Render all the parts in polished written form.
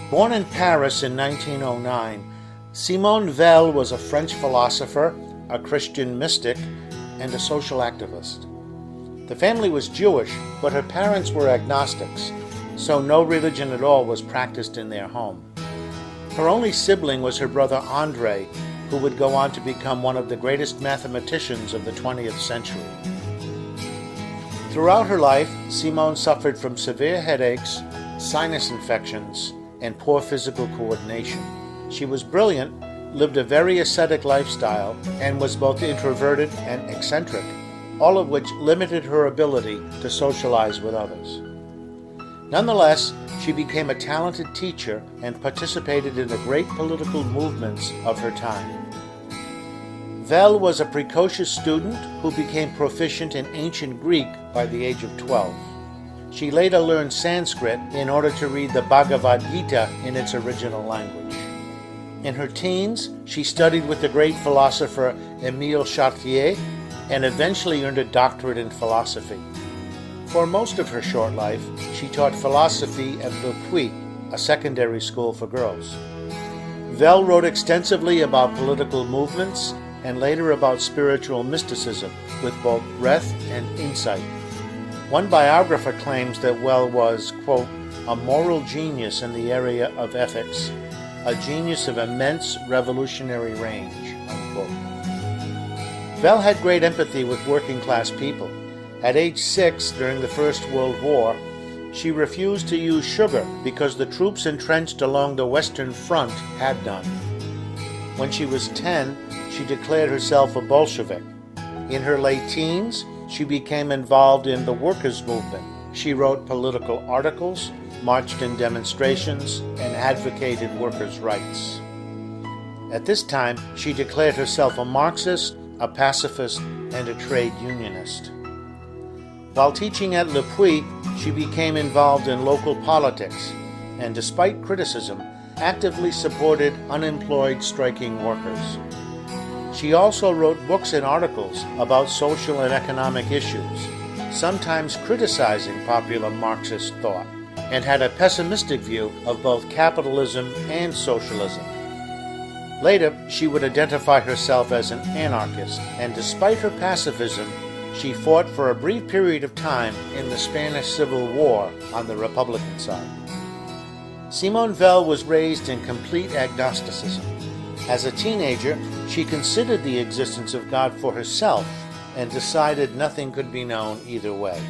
Born in Paris in 1909, Simone Weil was a French philosopher, a Christian mystic, and a social activist. The family was Jewish, but her parents were agnostics, so no religion at all was practiced in their home. Her only sibling was her brother André, who would go on to become one of the greatest mathematicians of the 20th century. Throughout her life, Simone suffered from severe headaches, sinus infections, and poor physical coordination. She was brilliant, lived a very ascetic lifestyle, and was both introverted and eccentric, all of which limited her ability to socialize with others. Nonetheless, she became a talented teacher and participated in the great political movements of her time. Weil was a precocious student who became proficient in ancient Greek by the age of 12. She later learned Sanskrit in order to read the Bhagavad Gita in its original language. In her teens, she studied with the great philosopher Émile Chartier and eventually earned a doctorate in philosophy. For most of her short life, she taught philosophy at Le Puy, a secondary school for girls. Weil wrote extensively about political movements and later about spiritual mysticism, with both breadth and insight. One biographer claims that Weil was, quote, a moral genius in the area of ethics, a genius of immense revolutionary range, unquote. Weil had great empathy with working-class people. At age 6, during the First World War, she refused to use sugar because the troops entrenched along the Western Front had none. When she was 10, she declared herself a Bolshevik. In her late teens, she became involved in the workers' movement. She wrote political articles, marched in demonstrations, and advocated workers' rights. At this time, she declared herself a Marxist, a pacifist, and a trade unionist. While teaching at Le Puy, she became involved in local politics, and despite criticism, actively supported unemployed striking workers. She also wrote books and articles about social and economic issues, sometimes criticizing popular Marxist thought, and had a pessimistic view of both capitalism and socialism. Later, she would identify herself as an anarchist, and despite her pacifism, she fought for a brief period of time in the Spanish Civil War on the Republican side. Simone Weil was raised in complete agnosticism. As a teenager, she considered the existence of God for herself and decided nothing could be known either way.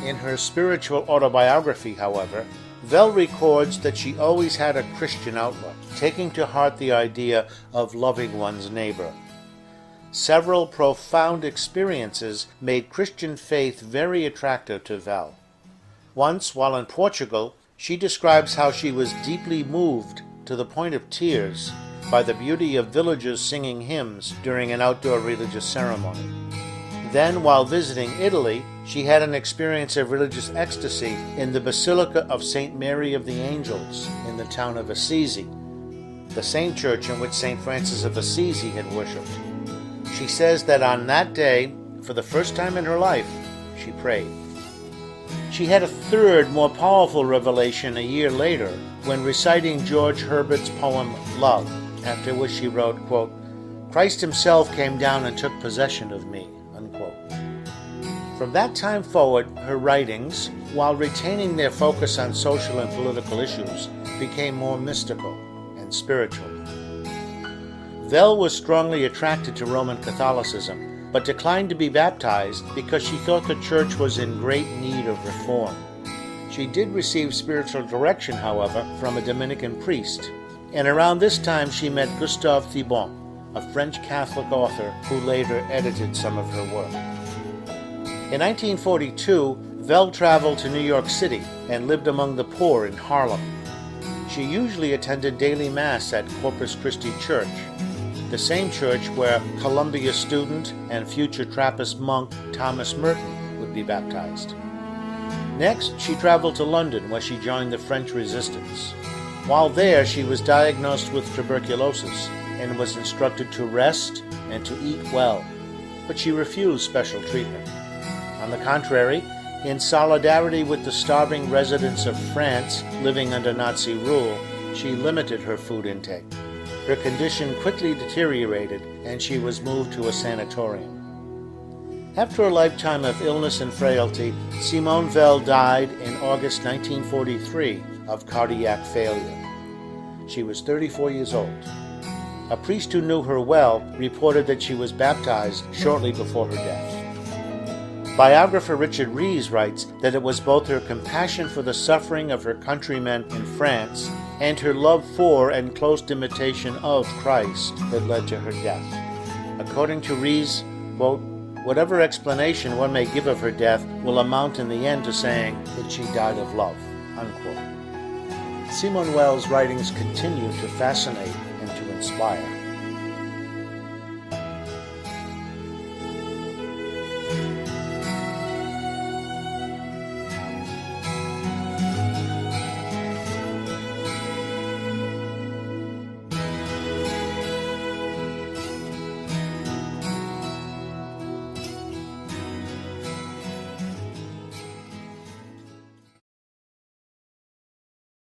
In her spiritual autobiography, however, Weil records that she always had a Christian outlook, taking to heart the idea of loving one's neighbor. Several profound experiences made Christian faith very attractive to Weil. Once, while in Portugal, she describes how she was deeply moved to the point of tears by the beauty of villagers singing hymns during an outdoor religious ceremony. Then, while visiting Italy, she had an experience of religious ecstasy in the Basilica of St. Mary of the Angels in the town of Assisi, the same church in which St. Francis of Assisi had worshipped. She says that on that day, for the first time in her life, she prayed. She had a third, more powerful revelation a year later when reciting George Herbert's poem Love, after which she wrote, quote, Christ himself came down and took possession of me, unquote. From that time forward, her writings, while retaining their focus on social and political issues, became more mystical and spiritual. Weil was strongly attracted to Roman Catholicism, but declined to be baptized because she thought the church was in great need of reform. She did receive spiritual direction, however, from a Dominican priest, and around this time she met Gustave Thibon, a French Catholic author who later edited some of her work. In 1942, Weil traveled to New York City and lived among the poor in Harlem. She usually attended daily Mass at Corpus Christi Church, the same church where Columbia student and future Trappist monk Thomas Merton would be baptized. Next, she traveled to London, where she joined the French Resistance. While there, she was diagnosed with tuberculosis and was instructed to rest and to eat well, but she refused special treatment. On the contrary, in solidarity with the starving residents of France living under Nazi rule, she limited her food intake. Her condition quickly deteriorated, and she was moved to a sanatorium. After a lifetime of illness and frailty, Simone Weil died in August 1943 of cardiac failure. She was 34 years old. A priest who knew her well reported that she was baptized shortly before her death. Biographer Richard Rees writes that it was both her compassion for the suffering of her countrymen in France and her love for and close imitation of Christ that led to her death. According to Rees, quote, "Whatever explanation one may give of her death will amount in the end to saying that she died of love," unquote. Simone Weil's writings continue to fascinate and to inspire.